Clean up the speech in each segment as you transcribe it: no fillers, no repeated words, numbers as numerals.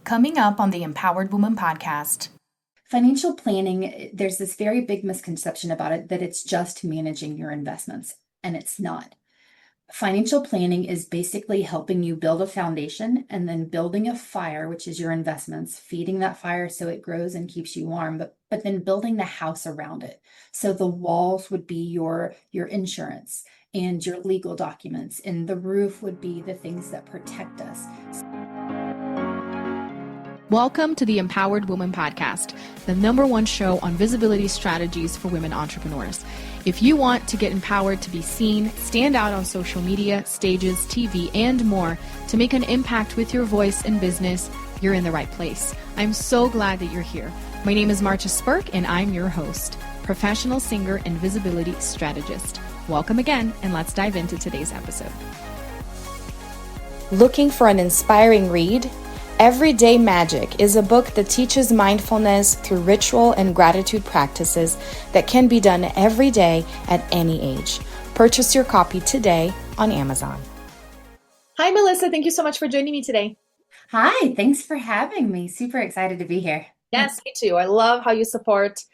Coming up on the Empowered Woman podcast. Financial planning, there's this very big misconception about it that it's just managing your investments, and it's not. Financial planning is basically helping you build a foundation and then building a fire, which is your investments, feeding that fire so it grows and keeps you warm, but then building the house around it. So the walls would be your insurance and your legal documents, and the roof would be the things that protect us. Welcome to the Empowered Woman podcast, the #1 show on visibility strategies for women entrepreneurs. If you want to get empowered to be seen, stand out on social media, stages, TV, and more to make an impact with your voice in business, you're in the right place. I'm so glad that you're here. My name is Marcia Spurk, and I'm your host, professional singer and visibility strategist. Welcome again, and let's dive into today's episode. Looking for an inspiring read? Everyday Magic is a book that teaches mindfulness through ritual and gratitude practices that can be done every day at any age. Purchase your copy today on Amazon. Hi, Melissa. Thank you so much for joining me today. Hi, thanks for having me. Super excited to be here. Yes, me too. I love how you support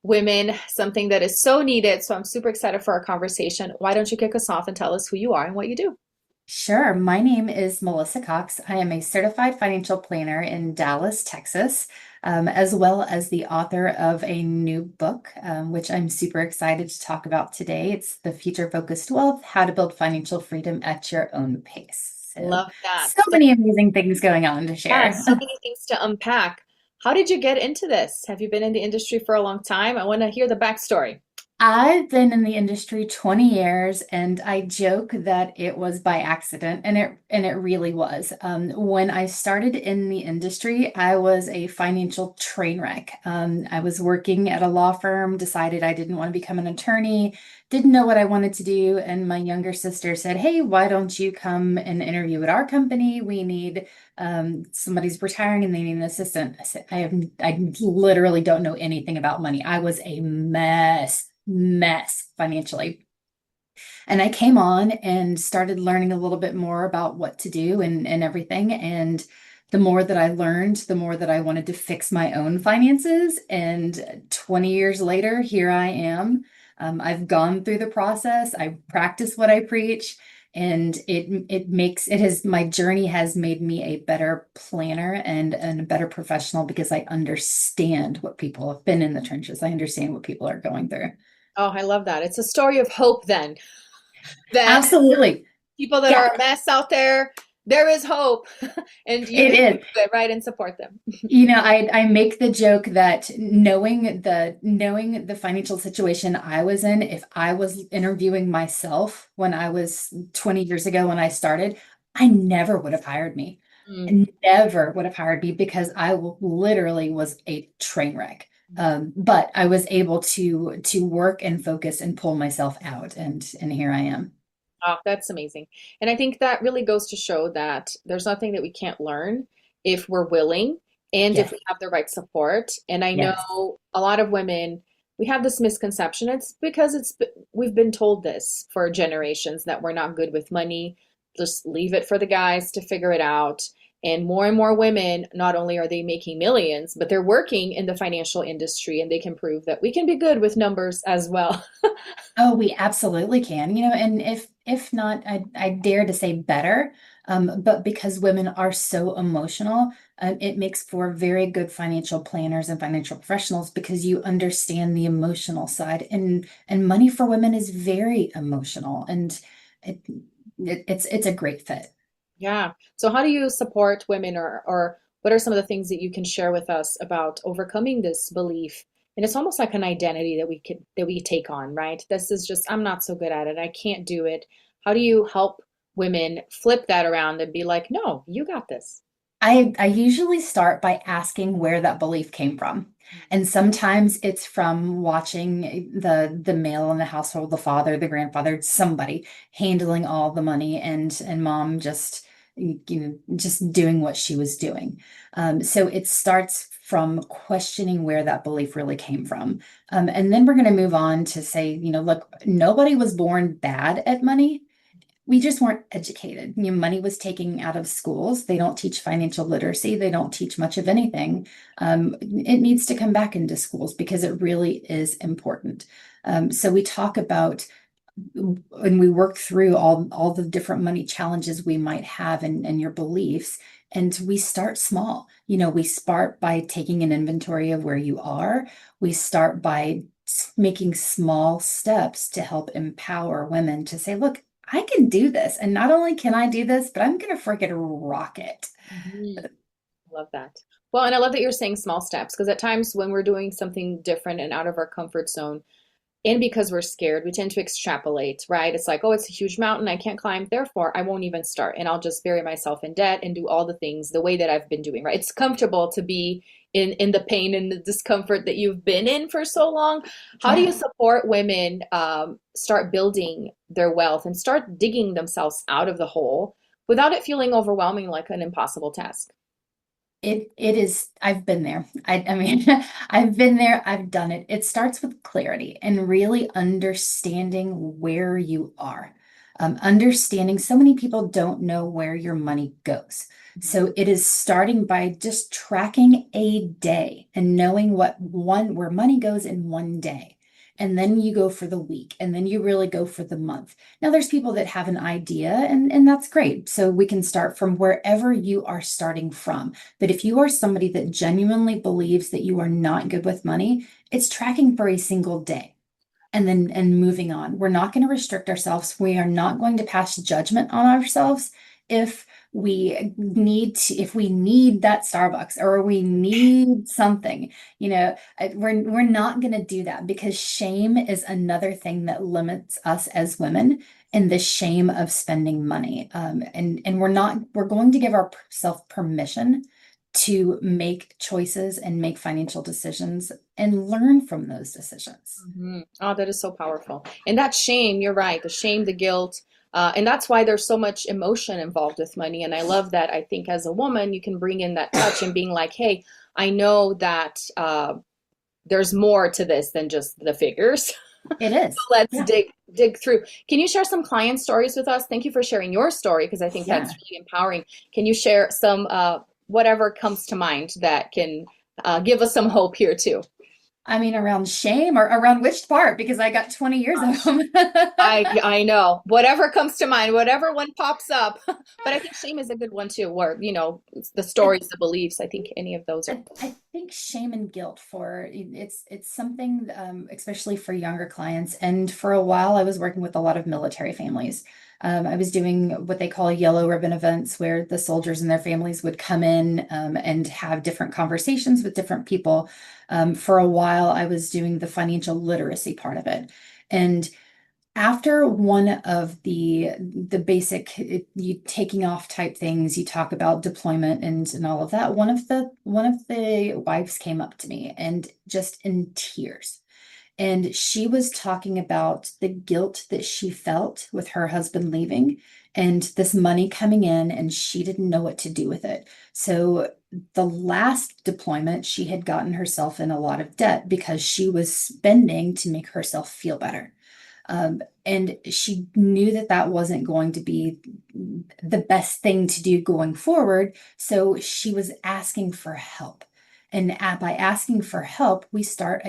women, something that is so needed. So I'm super excited for our conversation. Why don't you kick us off and tell us who you are and what you do? Sure. My name is Melissa Cox. I am a certified financial planner in Dallas, Texas, as well as the author of a new book, which I'm super excited to talk about today. It's The Future Focused Wealth: How to Build Financial Freedom at Your Own Pace. Love that. So many amazing things going on to Yeah, share. so many things to unpack. How did you get into this? Have you been in the industry for a long time? I want to hear the backstory. I've been in the industry 20 years, and I joke that it was by accident, and it really was. When I started in the industry, I was a financial train wreck. I was working at a law firm, decided I didn't want to become an attorney, didn't know what I wanted to do, and my younger sister said, "Hey, why don't you come and interview at our company? We need somebody's retiring and they need an assistant." I said, I literally don't know anything about money. I was a mess financially. And I came on and started learning a little bit more about what to do and everything. And the more that I learned, the more that I wanted to fix my own finances. And 20 years later, here I am. I've gone through the process. I practice what I preach. And my journey has made me a better planner and a better professional because I understand what people have been in the trenches. I understand what people are going through. Oh, I love that. It's a story of hope then, that Absolutely. people that Yeah, are a mess out there, there is hope. And you it get is. through it, right, and support them. I make the joke that knowing the financial situation I was in, if I was interviewing myself when I was 20 years ago when I started, I never would have hired me. Mm. Never would have hired me because literally was a train wreck. But I was able to work and focus and pull myself out, and here I am. Oh, that's amazing. And I think that really goes to show that there's nothing that we can't learn if we're willing and if Yes, we have the right support. And I yes. know a lot of women, we have this misconception. It's because we've been told this for generations that we're not good with money. Just leave it for the guys to figure it out. And more women, not only are they making millions, but they're working in the financial industry and they can prove that we can be good with numbers as well. Oh, we absolutely can, and if not, I dare to say better, but because women are so emotional, it makes for very good financial planners and financial professionals because you understand the emotional side, and money for women is very emotional, and it, it's a great fit. Yeah. So how do you support women, or what are some of the things that you can share with us about overcoming this belief? And it's almost like an identity that we take on, right? This is just, I'm not so good at it. I can't do it. How do you help women flip that around and be like, no, you got this? I usually start by asking where that belief came from. And sometimes it's from watching the male in the household, the father, the grandfather, somebody handling all the money, and mom just doing what she was doing. So it starts from questioning where that belief really came from. And then we're going to move on to say, look, nobody was born bad at money. we just weren't educated. Money was taken out of schools. They don't teach financial literacy. They don't teach much of anything. It needs to come back into schools because it really is important. So we talk about and we work through all the different money challenges we might have and your beliefs. And we start small. We start by taking an inventory of where you are. We start by making small steps to help empower women to say, look, I can do this. And not only can I do this, but I'm going to freaking rock it. Mhm. Love that. Well, and I love that you're saying small steps because at times when we're doing something different and out of our comfort zone, and because we're scared, we tend to extrapolate, right? It's like, oh, it's a huge mountain I can't climb, therefore I won't even start. And I'll just bury myself in debt and do all the things the way that I've been doing, right? It's comfortable to be in the pain and the discomfort that you've been in for so long. How do you Yeah. support women start building their wealth and start digging themselves out of the hole without it feeling overwhelming like an impossible task? It is, I've been there. I mean, I've been there, I've done it. It starts with clarity and really understanding where you are. Understanding so many people don't know where your money goes. So it is starting by just tracking a day and knowing where money goes in one day. And then you go for the week, and then you really go for the month. Now, there's people that have an idea, and that's great. So we can start from wherever you are starting from. But if you are somebody that genuinely believes that you are not good with money, it's tracking for a single day and moving on. We're not going to restrict ourselves. We are not going to pass judgment on ourselves if if we need that Starbucks or we need something. We're not going to do that because shame is another thing that limits us as women, and the shame of spending money. And we're going to give ourselves permission to make choices and make financial decisions and learn from those decisions. Oh, that is so powerful. And that shame, you're right, the shame, the guilt. And that's why there's so much emotion involved with money. And I love that. I think as a woman, you can bring in that touch and being like, hey, I know that there's more to this than just the figures. It So is. let's Yeah. dig through. Can you share some client stories with us? Thank you for sharing your story because I think that's Yeah. really empowering. Can you share some whatever comes to mind that can give us some hope here too? I mean, around shame or around which part? Because I got 20 years of them. I know. Whatever comes to mind, whatever one pops up. But I think shame is a good one too, where, it's the I, stories, the beliefs. I think any of those are. I think shame and guilt for it's something, especially for younger clients. And for a while, I was working with a lot of military families. I was doing what they call yellow ribbon events, where the soldiers and their families would come in and have different conversations with different people. For a while, I was doing the financial literacy part of it. And after one of the basic you taking off type things, you talk about deployment and all of that. One of the wives came up to me and just in tears. And she was talking about the guilt that she felt with her husband leaving and this money coming in, and she didn't know what to do with it. So the last deployment, she had gotten herself in a lot of debt because she was spending to make herself feel better. And she knew that that wasn't going to be the best thing to do going forward. So she was asking for help. And by asking for help, we start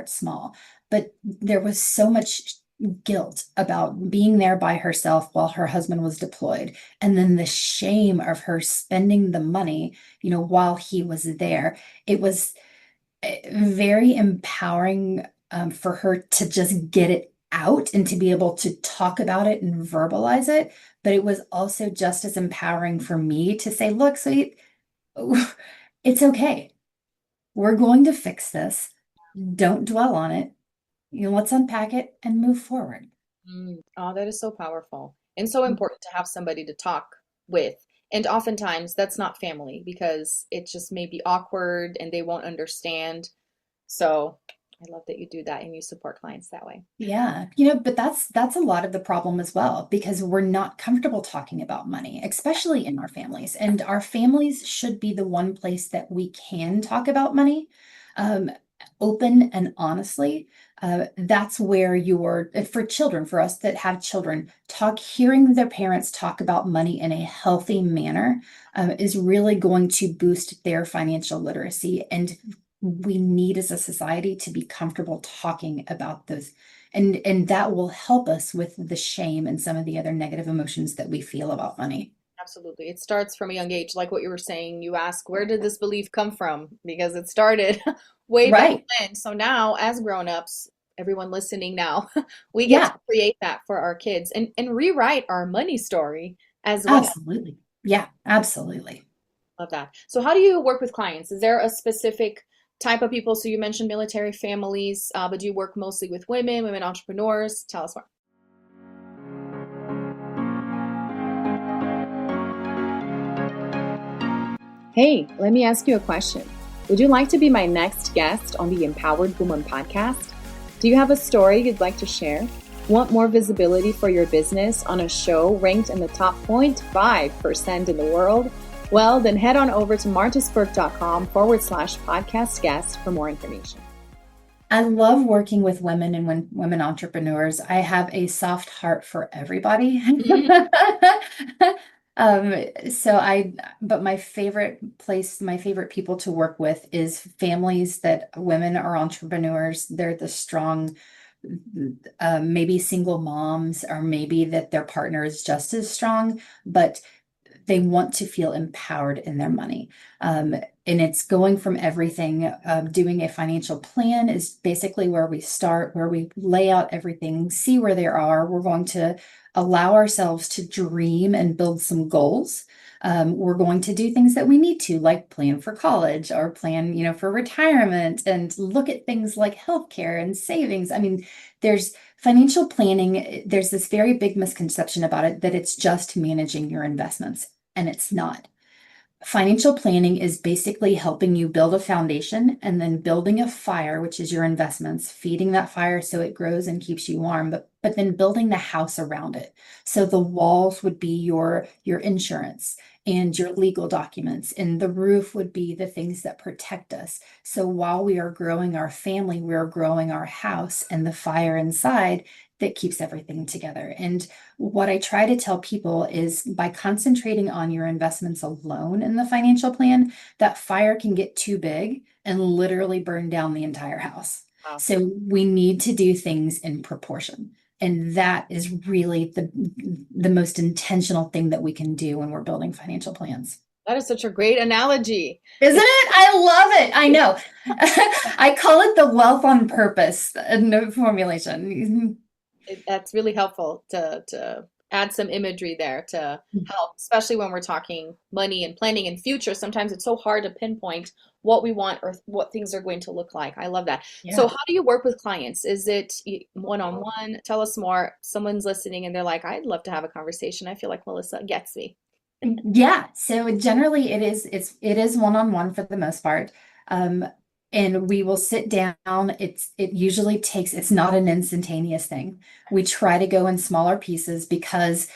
small. But there was so much guilt about being there by herself while her husband was deployed. And then the shame of her spending the money, while he was there. It was very empowering for her to just get it out and to be able to talk about it and verbalize it. But it was also just as empowering for me to say, look, sweet, it's okay. We're going to fix this. Don't dwell on it. Let's unpack it and move forward. Oh, that is so powerful and so important to have somebody to talk with. And oftentimes that's not family because it just may be awkward and they won't understand. So I love that you do that and you support clients that way. Yeah, but that's a lot of the problem as well because we're not comfortable talking about money, especially in our families. And our families should be the one place that we can talk about money. Um, open and honestly, that's where for children, for us that have children, hearing their parents talk about money in a healthy manner is really going to boost their financial literacy. And we need as a society to be comfortable talking about those. And that will help us with the shame and some of the other negative emotions that we feel about money. Absolutely. It starts from a young age, like what you were saying. You ask, where did this belief come from? Because it started way back Right. when. So now, as grown-ups, everyone listening now, we get to Yeah, create that for our kids and rewrite our money story as well. absolutely. Yeah, absolutely. Love that. So how do you work with clients? Is there a specific type of people? So you mentioned military families, but do you work mostly with women, women entrepreneurs? Tell us more. Hey, let me ask you a question. Would you like to be my next guest on the Empowered Woman podcast? Do you have a story you'd like to share? Want more visibility for your business on a show ranked in the top 0.5% in the world? Well, then head on over to martasburke.com/podcast guest for more information. I love working with women and women entrepreneurs. I have a soft heart for everybody. Um, but my favorite people to work with is families that women are entrepreneurs. They're the strong, maybe single moms, or maybe that their partner is just as strong, but they want to feel empowered in their money. And it's going from everything. Doing a financial plan is basically where we start, where we lay out everything, see where they are. We're going to allow ourselves to dream and build some goals. We're going to do things that we need to, like plan for college or plan, for retirement, and look at things like healthcare and savings. I mean, there's financial planning. There's this very big misconception about it that it's just managing your investments, and it's not. Financial planning is basically helping you build a foundation and then building a fire, which is your investments, feeding that fire so it grows and keeps you warm, but then building the house around it. So the walls would be your insurance and your legal documents, and the roof would be the things that protect us. So while we are growing our family, we're growing our house and the fire inside that keeps everything together. And what I try to tell people is, by concentrating on your investments alone in the financial plan, that fire can get too big and literally burn down the entire house. Wow. So we need to do things in proportion. And that is really the most intentional thing that we can do when we're building financial plans. That is such a great analogy. Isn't it? I love it. I know. I call it the wealth on purpose formulation. That's really helpful to add some imagery there to help, especially when we're talking money and planning in future. Sometimes it's so hard to pinpoint what we want or what things are going to look like. I love that. Yeah. So how do you work with clients? Is it one-on-one? Tell us more. Someone's listening and they're like, I'd love to have a conversation. I feel like Melissa gets me. Yeah, so generally it is one-on-one for the most part. And we will sit down. It usually takes, it's not an instantaneous thing. We try to go in smaller pieces because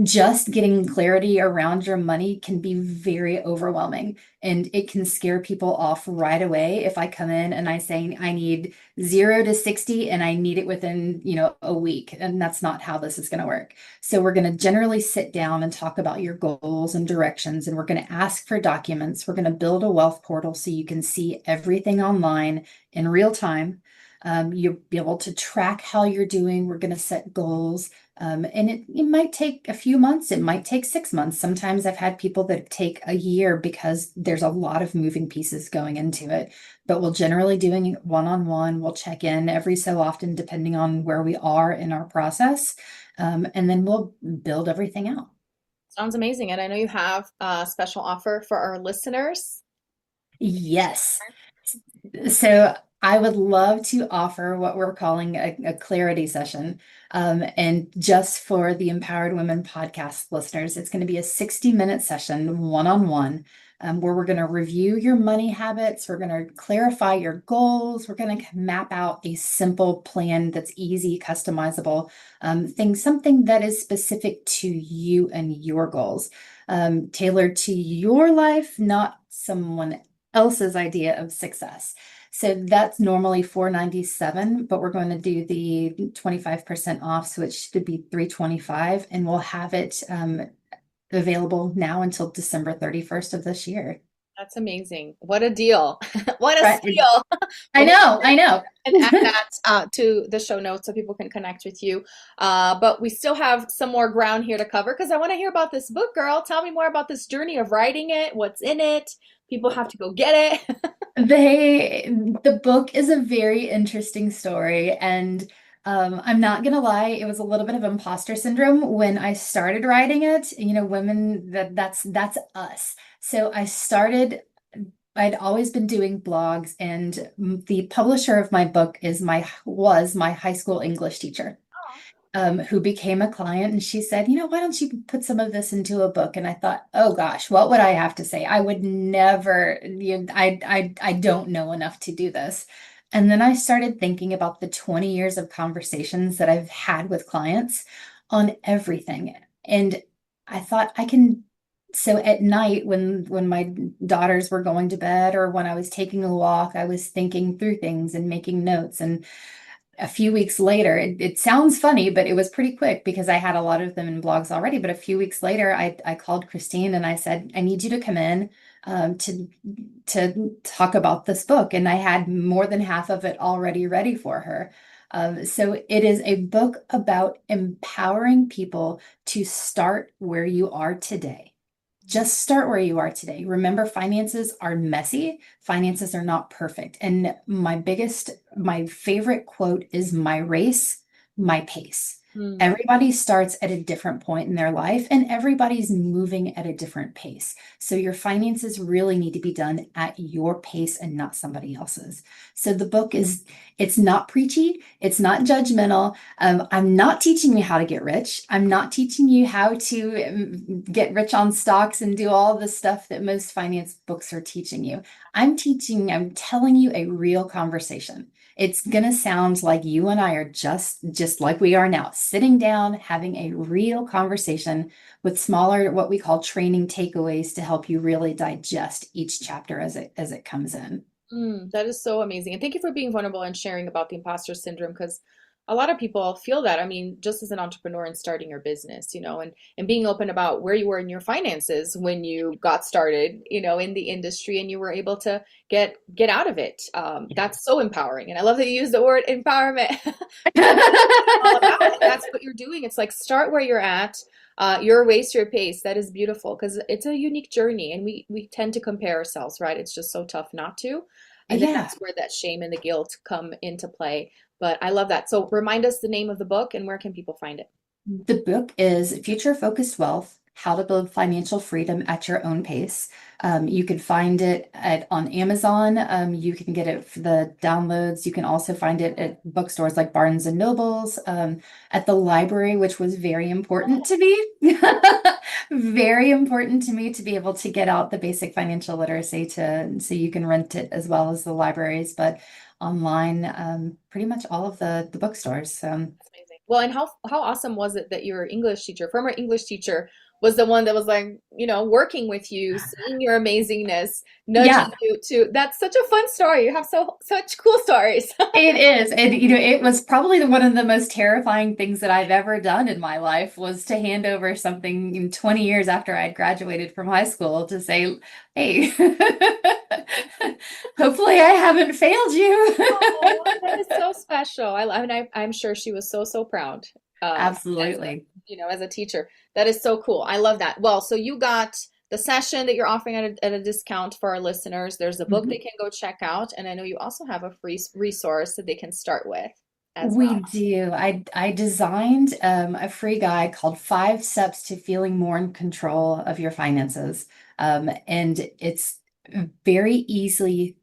just getting clarity around your money can be very overwhelming, and it can scare people off right away. If I come in and I say I need 0 to 60 and I need it within, a week, and that's not how this is going to work. So we're going to generally sit down and talk about your goals and directions, and we're going to ask for documents. We're going to build a wealth portal so you can see everything online in real time. You'll be able to track how you're doing. We're going to set goals. And it might take a few months. It might take 6 months. Sometimes I've had people that take a year because there's a lot of moving pieces going into it. But we'll generally doing it one-on-one. We'll check in every so often, depending on where we are in our process. And then we'll build everything out. Sounds amazing. And I know you have a special offer for our listeners. Yes. So I would love to offer what we're calling a clarity session. And just for the Empowered Women podcast listeners, it's going to be a 60-minute session, one-on-one, where we're going to review your money habits. We're going to clarify your goals. We're going to map out a simple plan that's easy, customizable, something that is specific to you and your goals, tailored to your life, not someone else's idea of success. So that's normally $497, but we're going to do the 25% off, so it should be $325, and we'll have it available now until December 31st of this year. That's amazing. What a deal. What a Right. steal. I Well, know, I know. and add that to the show notes so people can connect with you. But we still have some more ground here to cover because I want to hear about this book, girl. Tell me more about this journey of writing it. What's in it? People have to go get it. The book is a very interesting story, and I'm not gonna lie, it was a little bit of imposter syndrome when I started writing it. You know, women, that's us. So I'd always been doing blogs, and the publisher of my book was my high school English teacher, who became a client. And she said, you know, why don't you put some of this into a book? And I thought, oh gosh, what would I have to say? I would never, I don't know enough to do this. And then I started thinking about the 20 years of conversations that I've had with clients on everything. And I thought so at night when my daughters were going to bed or when I was taking a walk, I was thinking through things and making notes. And a few weeks later, it sounds funny, but it was pretty quick because I had a lot of them in blogs already. But a few weeks later, I called Christine and I said, I need you to come in to talk about this book. And I had more than half of it already ready for her. So it is a book about empowering people to start where you are today. Just start where you are today. Remember, finances are messy. Finances are not perfect. And my favorite quote is my race, my pace. Everybody starts at a different point in their life and everybody's moving at a different pace. So your finances really need to be done at your pace and not somebody else's. So the book it's not preachy. It's not judgmental. I'm not teaching you how to get rich. I'm not teaching you how to get rich on stocks and do all the stuff that most finance books are teaching you. I'm telling you a real conversation. It's going to sound like you and I are just like we are now, sitting down, having a real conversation with smaller, what we call training takeaways to help you really digest each chapter as it comes in. That is so amazing. And thank you for being vulnerable and sharing about the imposter syndrome because a lot of people feel that. I mean, just as an entrepreneur and starting your business, and being open about where you were in your finances when you got started, in the industry and you were able to get out of it. That's so empowering. And I love that you use the word empowerment. All about it. That's what you're doing. It's like start where you're at. Your race, your pace. That is beautiful because it's a unique journey and we tend to compare ourselves, right? It's just so tough not to. And then Yeah. that's where that shame and the guilt come into play. But I love that. So remind us the name of the book and where can people find it? The book is Future Focused Wealth: How to Build Financial Freedom at Your Own Pace. You can find it on Amazon. You can get it for the downloads. You can also find it at bookstores like Barnes and Nobles, at the library, which was very important to me. Very important to me to be able to get out the basic financial literacy so you can rent it as well as the libraries, but online, pretty much all of the bookstores. That's amazing. Well, and how awesome was it that your English teacher, former English teacher, was the one that was like, working with you, seeing your amazingness, nudging Yeah. you to. That's such a fun story. You have such cool stories. It is. And, it was probably one of the most terrifying things that I've ever done in my life was to hand over something 20 years after I'd graduated from high school to say, hey, hopefully I haven't failed you. Oh, that is so special. I'm sure she was so proud. Absolutely. As a teacher. That is so cool. I love that. Well, so you got the session that you're offering at a discount for our listeners. There's a book they can go check out. And I know you also have a free resource that they can start with as well. We do. I designed a free guide called 5 Steps to Feeling More in Control of Your Finances. And it's very easy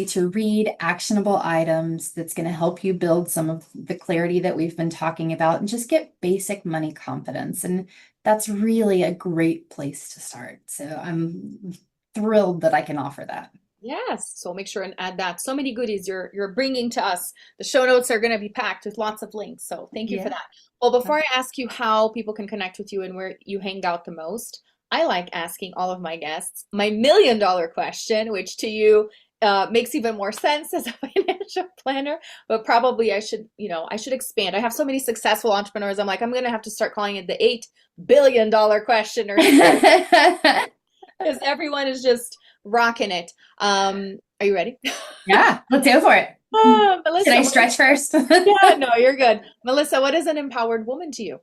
to read, actionable items that's going to help you build some of the clarity that we've been talking about and just get basic money confidence. And that's really a great place to start. So I'm thrilled that I can offer that. Yes. So make sure and add that. So many goodies you're bringing to us. The show notes are going to be packed with lots of links. So thank you for that. Well, before I ask you how people can connect with you and where you hang out the most, I like asking all of my guests my $1,000,000 question, which to you makes even more sense as a financial planner, but probably I should expand. I have so many successful entrepreneurs. I'm like, I'm going to have to start calling it the $8 billion question or something because everyone is just rocking it. Are you ready? Yeah, let's go for it. Melissa, Can I stretch first? yeah, no, you're good. Melissa, what is an empowered woman to you?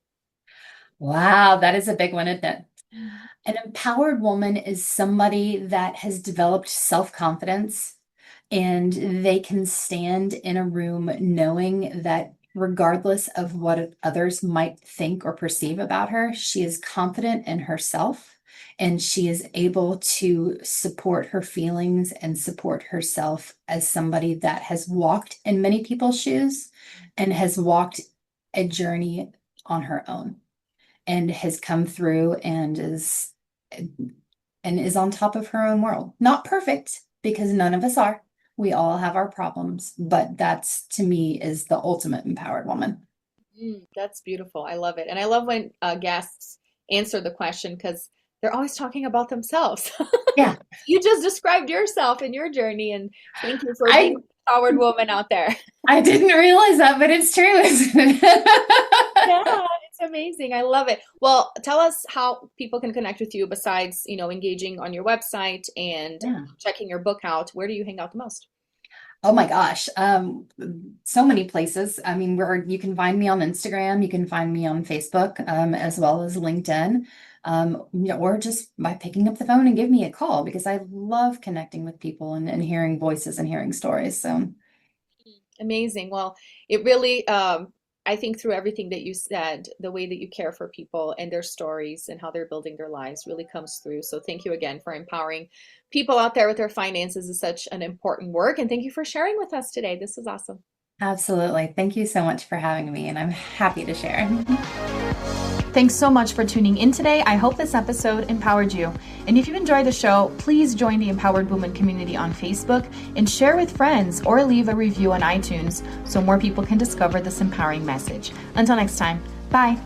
Wow, that is a big one, isn't it? An empowered woman is somebody that has developed self-confidence and they can stand in a room knowing that regardless of what others might think or perceive about her, she is confident in herself and she is able to support her feelings and support herself as somebody that has walked in many people's shoes and has walked a journey on her own and has come through and is on top of her own world. Not perfect, because none of us are. We all have our problems, but that's to me is the ultimate empowered woman. That's beautiful. I love it. And I love when guests answer the question because they're always talking about themselves. Yeah. You just described yourself and your journey, and thank you for I being an empowered woman out there. I didn't realize that, but it's true, isn't it? Yeah, it's amazing. I love it. Well, tell us how people can connect with you besides, engaging on your website and Yeah. checking your book out. Where do you hang out the most? Oh my gosh. So many places. I mean, you can find me on Instagram, you can find me on Facebook, as well as LinkedIn, or just by picking up the phone and give me a call because I love connecting with people and hearing voices and hearing stories. So Amazing. Well, it really, I think through everything that you said, the way that you care for people and their stories and how they're building their lives really comes through. So thank you again for empowering people out there with their finances is such an important work. And thank you for sharing with us today. This is awesome. absolutely. Thank you so much for having me, and I'm happy to share. Thanks so much for tuning in today. I hope this episode empowered you. And if you enjoyed the show, please join the Empowered Woman community on Facebook and share with friends or leave a review on iTunes so more people can discover this empowering message. Until next time, bye.